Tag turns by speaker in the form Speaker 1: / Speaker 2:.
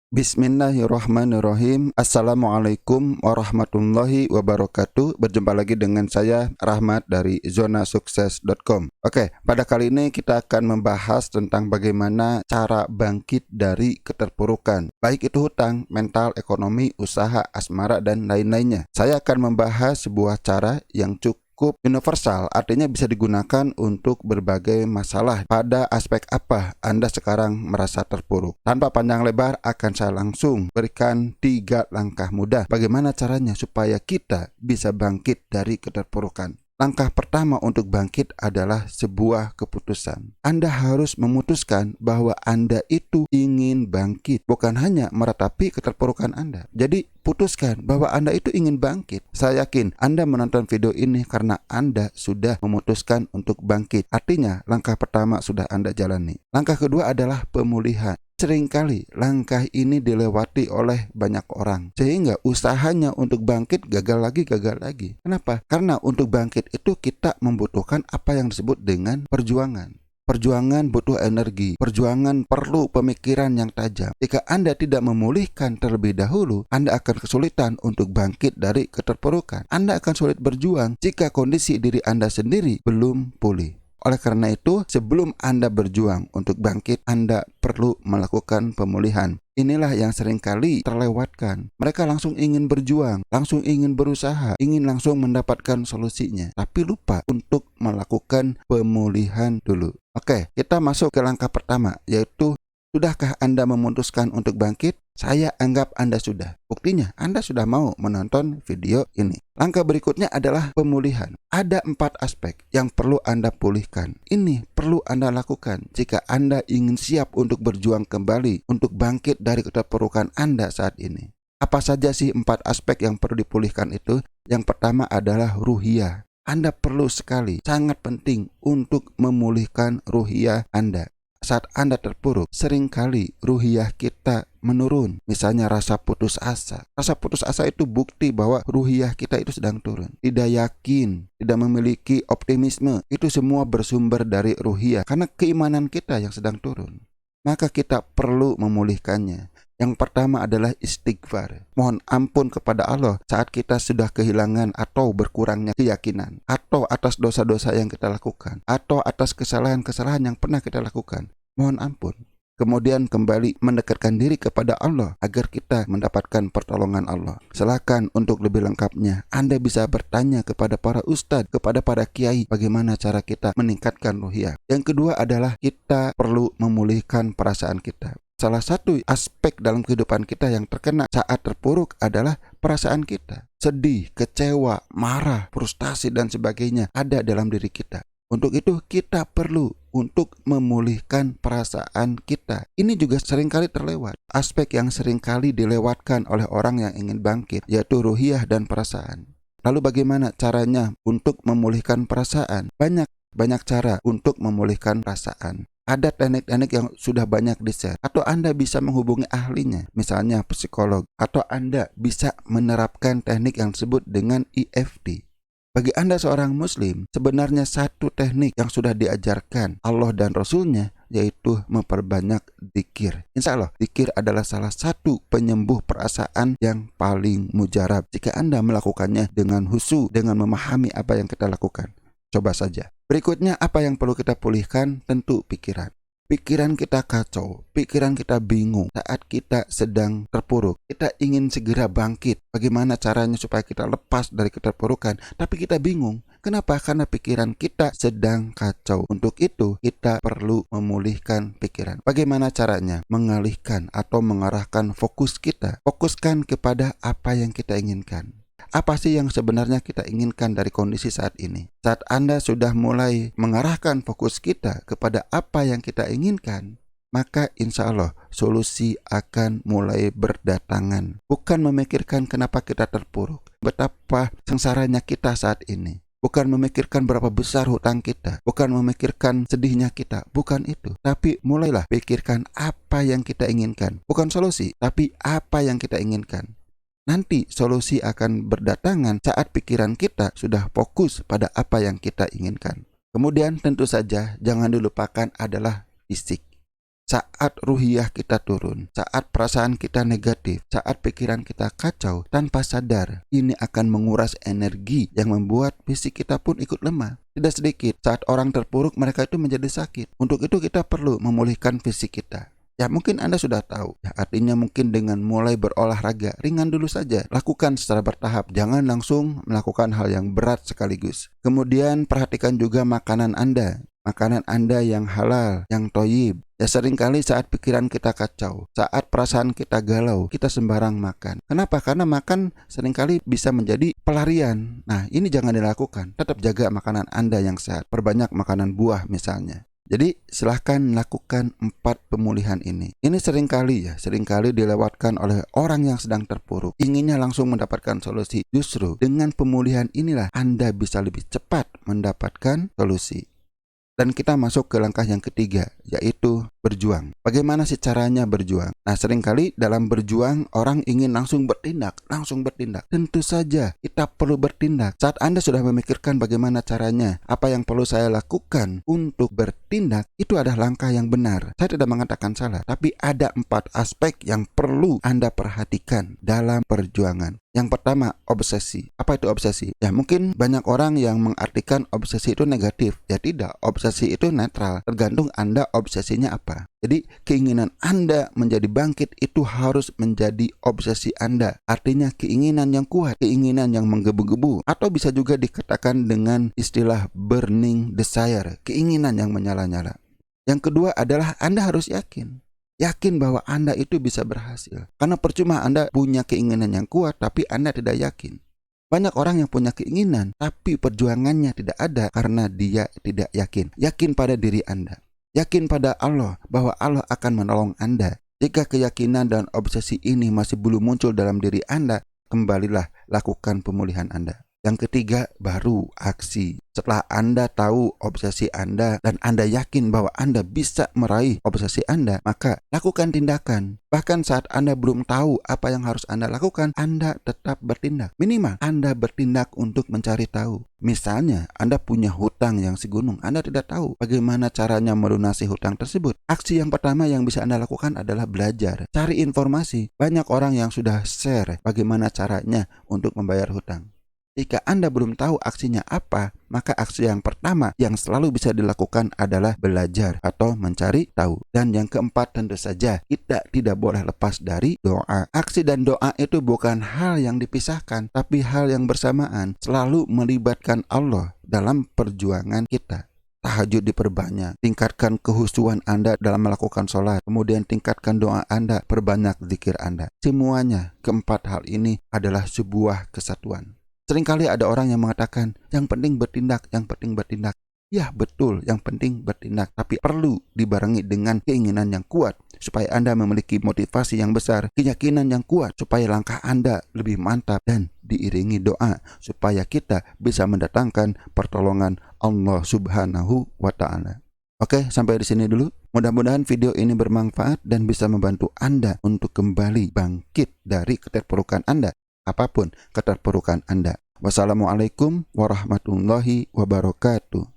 Speaker 1: Bismillahirrahmanirrahim. Assalamualaikum warahmatullahi wabarakatuh. Berjumpa lagi dengan saya Rahmat dari zonasukses.com. Oke, pada kali ini kita akan membahas tentang bagaimana cara bangkit dari keterpurukan, baik itu hutang, mental, ekonomi, usaha, asmara, dan lain-lainnya. Saya akan membahas sebuah cara yang cukup universal, artinya bisa digunakan untuk berbagai masalah. Pada aspek apa Anda sekarang merasa terpuruk? Tanpa panjang lebar, akan saya langsung berikan 3 langkah mudah bagaimana caranya supaya kita bisa bangkit dari keterpurukan. Langkah pertama untuk bangkit adalah sebuah keputusan. Anda harus memutuskan bahwa Anda itu ingin bangkit, bukan hanya meratapi keterpurukan Anda. Jadi putuskan bahwa Anda itu ingin bangkit. Saya yakin Anda menonton video ini karena Anda sudah memutuskan untuk bangkit. Artinya langkah pertama sudah Anda jalani. Langkah kedua adalah pemulihan. Seringkali langkah ini dilewati oleh banyak orang, sehingga usahanya untuk bangkit gagal lagi. Kenapa? Karena untuk bangkit itu kita membutuhkan apa yang disebut dengan perjuangan. Perjuangan butuh energi, perjuangan perlu pemikiran yang tajam. Jika Anda tidak memulihkan terlebih dahulu, Anda akan kesulitan untuk bangkit dari keterpurukan. Anda akan sulit berjuang jika kondisi diri Anda sendiri belum pulih. Oleh karena itu, sebelum Anda berjuang untuk bangkit, Anda perlu melakukan pemulihan. Inilah yang seringkali terlewatkan. Mereka langsung ingin berjuang, langsung ingin berusaha, ingin langsung mendapatkan solusinya, tapi lupa untuk melakukan pemulihan dulu. Oke, kita masuk ke langkah pertama, yaitu sudahkah Anda memutuskan untuk bangkit? Saya anggap Anda sudah. Buktinya, Anda sudah mau menonton video ini. Langkah berikutnya adalah pemulihan. Ada 4 aspek yang perlu Anda pulihkan. Ini perlu Anda lakukan jika Anda ingin siap untuk berjuang kembali, untuk bangkit dari keterpurukan Anda saat ini. Apa saja sih 4 aspek yang perlu dipulihkan itu? Yang pertama adalah ruhiyah. Anda perlu sekali, sangat penting untuk memulihkan ruhiyah Anda. Saat Anda terpuruk, seringkali ruhiyah kita menurun. Misalnya rasa putus asa. Rasa putus asa itu bukti bahwa ruhiyah kita itu sedang turun. Tidak yakin, tidak memiliki optimisme. Itu semua bersumber dari ruhiyah, karena keimanan kita yang sedang turun. Maka kita perlu memulihkannya. Yang pertama adalah istighfar. Mohon ampun kepada Allah saat kita sudah kehilangan atau berkurangnya keyakinan, atau atas dosa-dosa yang kita lakukan, atau atas kesalahan-kesalahan yang pernah kita lakukan. Mohon ampun. Kemudian kembali mendekatkan diri kepada Allah agar kita mendapatkan pertolongan Allah. Silakan untuk lebih lengkapnya Anda bisa bertanya kepada para ustadz, kepada para kiai, bagaimana cara kita meningkatkan ruhiyah. Yang kedua adalah kita perlu memulihkan perasaan kita. Salah satu aspek dalam kehidupan kita yang terkena saat terpuruk adalah perasaan kita. Sedih, kecewa, marah, frustasi, dan sebagainya ada dalam diri kita. Untuk itu kita perlu untuk memulihkan perasaan kita. Ini juga seringkali terlewat. Aspek yang seringkali dilewatkan oleh orang yang ingin bangkit, yaitu ruhiyah dan perasaan. Lalu bagaimana caranya untuk memulihkan perasaan? Banyak cara untuk memulihkan perasaan. Ada teknik-teknik yang sudah banyak di-share, atau Anda bisa menghubungi ahlinya, misalnya psikolog, atau Anda bisa menerapkan teknik yang disebut dengan EFT. Bagi Anda seorang muslim, sebenarnya satu teknik yang sudah diajarkan Allah dan Rasulnya, yaitu memperbanyak zikir. Insya Allah, zikir adalah salah satu penyembuh perasaan yang paling mujarab jika Anda melakukannya dengan khusyuk, dengan memahami apa yang kita lakukan. Coba saja. Berikutnya, apa yang perlu kita pulihkan? Tentu pikiran. Pikiran kita kacau, pikiran kita bingung saat kita sedang terpuruk. Kita ingin segera bangkit. Bagaimana caranya supaya kita lepas dari keterpurukan? Tapi kita bingung. Kenapa? Karena pikiran kita sedang kacau. Untuk itu, kita perlu memulihkan pikiran. Bagaimana caranya? Mengalihkan atau mengarahkan fokus kita. Fokuskan kepada apa yang kita inginkan. Apa sih yang sebenarnya kita inginkan dari kondisi saat ini? Saat Anda sudah mulai mengarahkan fokus kita kepada apa yang kita inginkan, maka insya Allah solusi akan mulai berdatangan. Bukan memikirkan kenapa kita terpuruk, betapa sengsaranya kita saat ini. Bukan memikirkan berapa besar hutang kita, bukan memikirkan sedihnya kita, bukan itu. Tapi mulailah pikirkan apa yang kita inginkan. Bukan solusi, tapi apa yang kita inginkan. Nanti solusi akan berdatangan saat pikiran kita sudah fokus pada apa yang kita inginkan. Kemudian tentu saja jangan dilupakan adalah fisik. Saat ruhiyah kita turun, saat perasaan kita negatif, saat pikiran kita kacau, tanpa sadar, ini akan menguras energi yang membuat fisik kita pun ikut lemah. Tidak sedikit, saat orang terpuruk mereka itu menjadi sakit. Untuk itu kita perlu memulihkan fisik kita. Ya mungkin Anda sudah tahu, ya, artinya mungkin dengan mulai berolahraga, ringan dulu saja. Lakukan secara bertahap, jangan langsung melakukan hal yang berat sekaligus. Kemudian perhatikan juga makanan Anda. Makanan Anda yang halal, yang thoyyib. Ya seringkali saat pikiran kita kacau, saat perasaan kita galau, kita sembarang makan. Kenapa? Karena makan seringkali bisa menjadi pelarian. Nah ini jangan dilakukan, tetap jaga makanan Anda yang sehat. Perbanyak makanan buah misalnya. Jadi silahkan lakukan 4 pemulihan ini. Ini seringkali dilewatkan oleh orang yang sedang terpuruk. Inginnya langsung mendapatkan solusi. Justru dengan pemulihan inilah Anda bisa lebih cepat mendapatkan solusi. Dan kita masuk ke langkah yang ketiga, yaitu berjuang. Bagaimana sih caranya berjuang? Nah, seringkali dalam berjuang orang ingin langsung bertindak. Tentu saja kita perlu bertindak. Saat Anda sudah memikirkan bagaimana caranya, apa yang perlu saya lakukan untuk bertindak, itu adalah langkah yang benar. Saya tidak mengatakan salah, tapi ada 4 aspek yang perlu Anda perhatikan dalam perjuangan. Yang pertama, obsesi. Apa itu obsesi? Ya mungkin banyak orang yang mengartikan obsesi itu negatif. Ya tidak, obsesi itu netral. Tergantung Anda obsesinya apa. Jadi keinginan Anda menjadi bangkit itu harus menjadi obsesi Anda. Artinya keinginan yang kuat, keinginan yang menggebu-gebu. Atau bisa juga dikatakan dengan istilah burning desire, keinginan yang menyala-nyala. Yang kedua adalah Anda harus yakin. Yakin bahwa Anda itu bisa berhasil. Karena percuma Anda punya keinginan yang kuat tapi Anda tidak yakin. Banyak orang yang punya keinginan tapi perjuangannya tidak ada karena dia tidak yakin. Yakin pada diri Anda. Yakin pada Allah bahwa Allah akan menolong Anda. Jika keyakinan dan obsesi ini masih belum muncul dalam diri Anda, kembalilah lakukan pemulihan Anda. Yang ketiga, baru aksi. Setelah Anda tahu obsesi Anda dan Anda yakin bahwa Anda bisa meraih obsesi Anda, maka lakukan tindakan. Bahkan saat Anda belum tahu apa yang harus Anda lakukan, Anda tetap bertindak. Minimal Anda bertindak untuk mencari tahu. Misalnya, Anda punya hutang yang segunung, Anda tidak tahu bagaimana caranya melunasi hutang tersebut. Aksi yang pertama yang bisa Anda lakukan adalah belajar. Cari informasi. Banyak orang yang sudah share bagaimana caranya untuk membayar hutang. Jika Anda belum tahu aksinya apa, maka aksi yang pertama yang selalu bisa dilakukan adalah belajar atau mencari tahu. Dan yang keempat tentu saja kita tidak boleh lepas dari doa. Aksi dan doa itu bukan hal yang dipisahkan, tapi hal yang bersamaan, selalu melibatkan Allah dalam perjuangan kita. Tahajud diperbanyak, tingkatkan kehusuan Anda dalam melakukan sholat, kemudian tingkatkan doa Anda, perbanyak zikir Anda. Semuanya, keempat hal ini adalah sebuah kesatuan. Seringkali ada orang yang mengatakan, yang penting bertindak. Ya betul, yang penting bertindak. Tapi perlu dibarengi dengan keinginan yang kuat, supaya Anda memiliki motivasi yang besar, keyakinan yang kuat, supaya langkah Anda lebih mantap, dan diiringi doa, supaya kita bisa mendatangkan pertolongan Allah Subhanahu wa Ta'ala. Oke, sampai di sini dulu. Mudah-mudahan video ini bermanfaat dan bisa membantu Anda untuk kembali bangkit dari keterpurukan Anda. Apapun keterpurukan Anda. Wassalamualaikum warahmatullahi wabarakatuh.